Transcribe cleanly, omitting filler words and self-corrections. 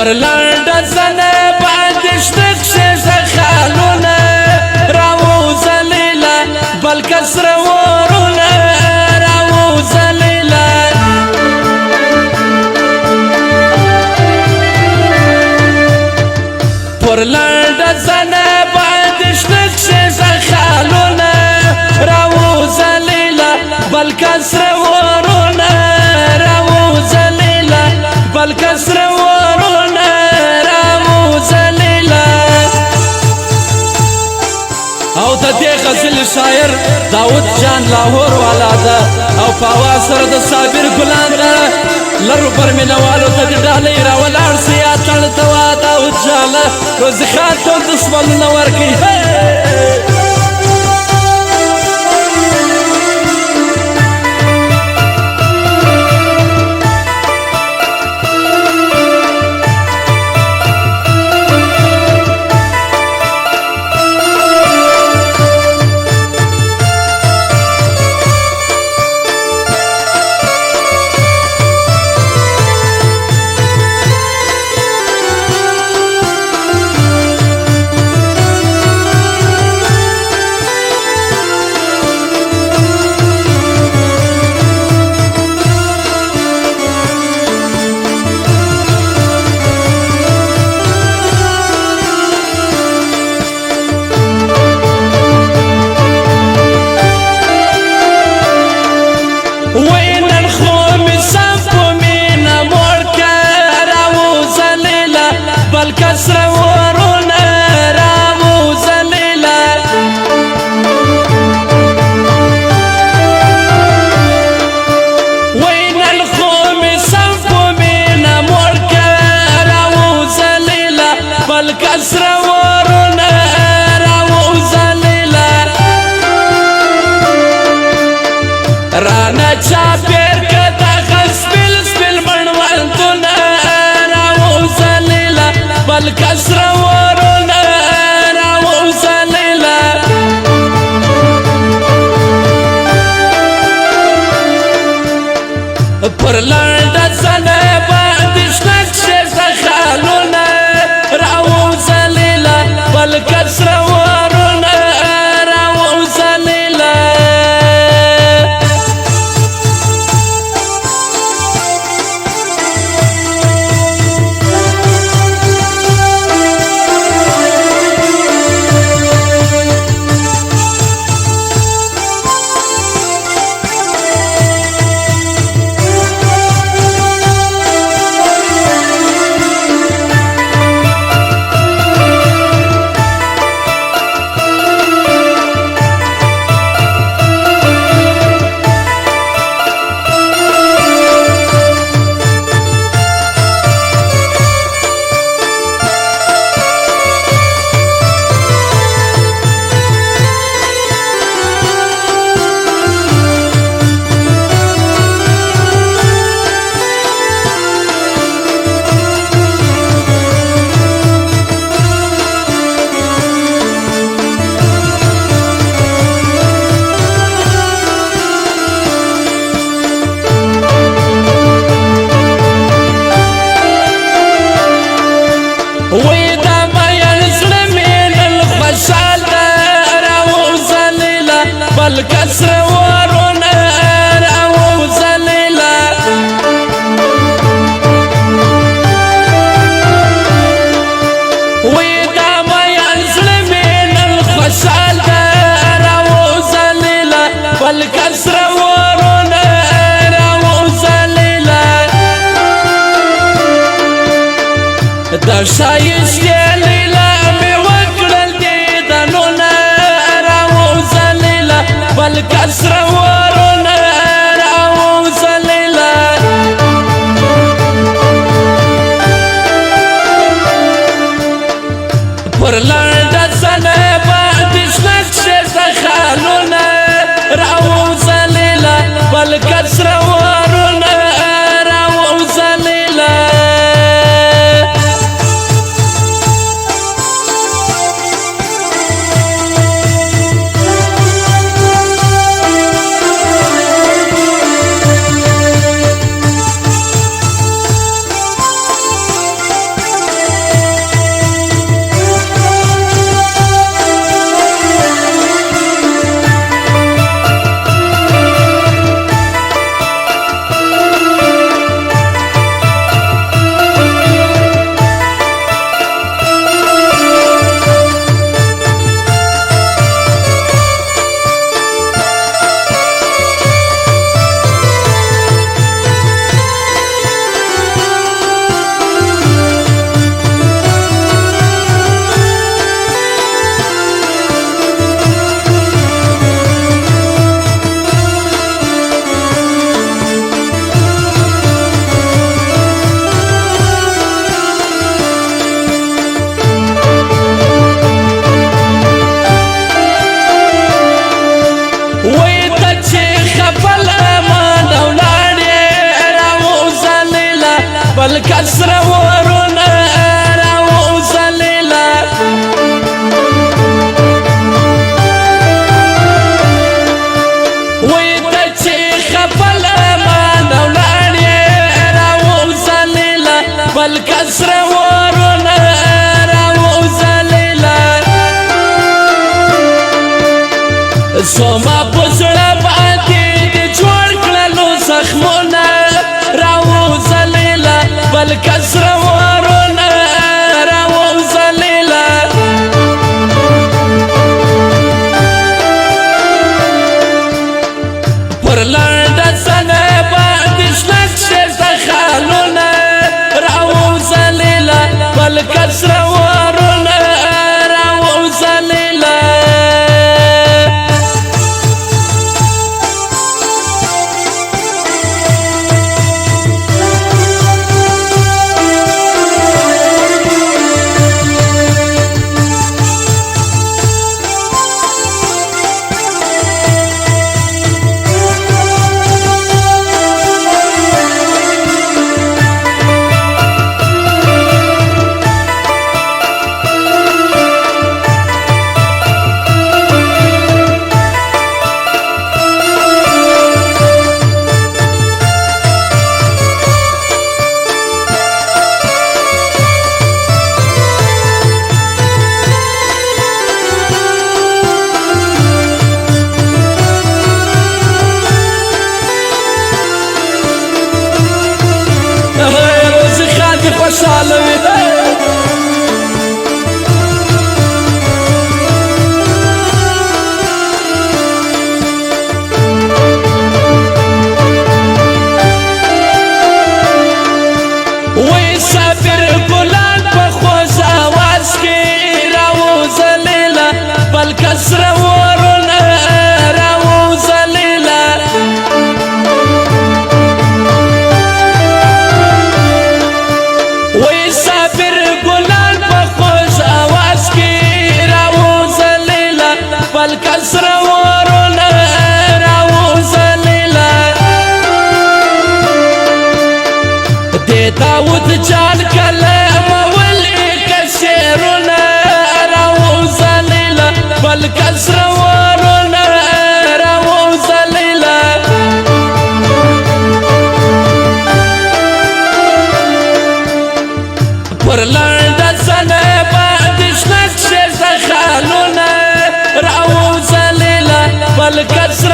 پر لنډه زنه باندې شته کښېږده خالونه راوځلېله بل کس ورونه راوځلېله پر لنډه زنه باندې شته کښېږده خالونه راوځلېله بل کس ورونه راوځلېله بل کس ورونه راوځلېله او د دې غزل شاعر داود جان لاهور والا ده او په اواز سره د صابر ګلان ده لرو پر مینوالو ته د ډالۍ راولاړ سي اتڼ ته وا داود جانه روزي خان ټول دسمالونه ورکوي رانا چاپیر کدا غسبل سبل مړوندونه راوځلېله بل کس ورونه راوځلېله پر لنډه زنه باندې شته کښېږده خالونه راوځلېله بل کس ورونه راوځلېله بل کس ورونه راوځلېله وی دا میان زړه مې نن خوشحال ده راوځلېله بل کس ورونه راوځلېله د ښایستې لیلا مې وکړل دیدنونه بل کس ورونه راوځلېله پر لنډه زنه باندې شته کښېږده خالونه راوځلېله بل کس ورونه راوځلېله بل کسر ورونه راوځلېله وی ته چې خپله مانه ولاړې راوځلېله بل کسر ورونه راوځلېله زما په زړه باندې دې جوړ کړلو زخمونه راوځلېله بل کسر ورونه راوځلېله پر لنډه څنګه باندې شنه شېزه خالونه راوځلېله بل کسر ورونه راوځلېله خوشحاله وي وی صابر ګلان په خوږ اواز کې راوځلېله بل کسر ورونه راوځلېله وی صابر ګلان په خوږ اواز کې راوځلېله بل کسر ورونه راوځلېله دې داود جان کلام ولیکه شعرونه راوځلېله بل کسر ورونه راوځلېله پر لنډه څنګه باندې شنه شېزه خالونه راوځلېله بل کسر